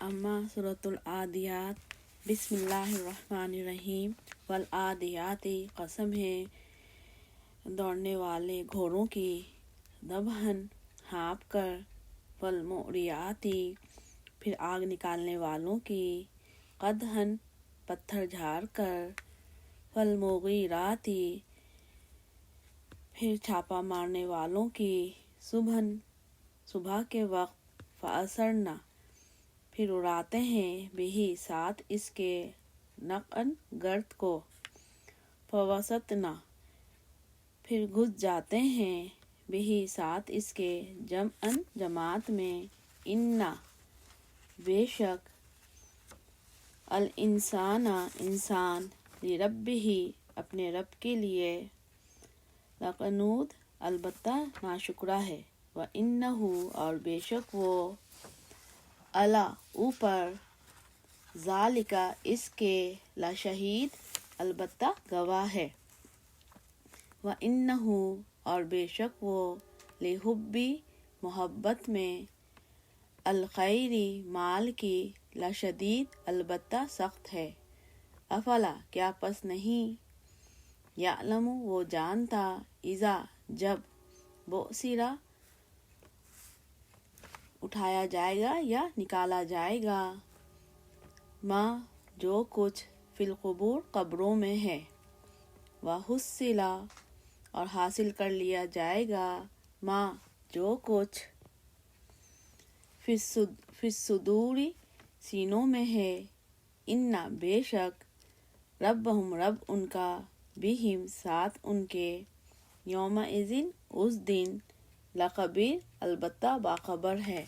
اما سورۃ العادیات بسم اللہ الرحمن الرحیم والعادیات قسم ہے دوڑنے والے گھوڑوں کی، ذبحًا ہانپ کر، والموریات پھر آگ نکالنے والوں کی، قدحًا پتھر جھاڑ کر، والمغیرات پھر چھاپا مارنے والوں کی، صبحًا صبح کے وقت، فأثرن پھر اڑاتے ہیں، بہ ساتھ اس کے، نقعاً گرد کو، فوسطن پھر گھس جاتے ہیں، بہ ساتھ اس کے، جمعاً جماعت میں، انا بے شک، الانسان انسان، لربہ اپنے رب کے لیے، لقنود البتہ ناشکرا ہے، وانہ اور بے شک وہ، علی اوپر، ذالک اس کے، لشہید البتہ گواہ ہے، وانہ اور بے شک وہ، لحب محبت میں، الخیر مال کی، لشدید البتہ سخت ہے، افلا کیا پس نہیں، یعلم وہ جانتا، اذا جب، بعثر اٹھایا جائے گا یا نکالا جائے گا، ما جو کچھ، فی القبور قبروں میں ہے، وحصل اور حاصل کر لیا جائے گا، ما جو کچھ، فی الصدور سینوں میں ہے، ان بے شک، ربہم رب ان کا، بہم ساتھ ان کے، یومئذ اس دن، لخبیر البتہ باخبر ہے۔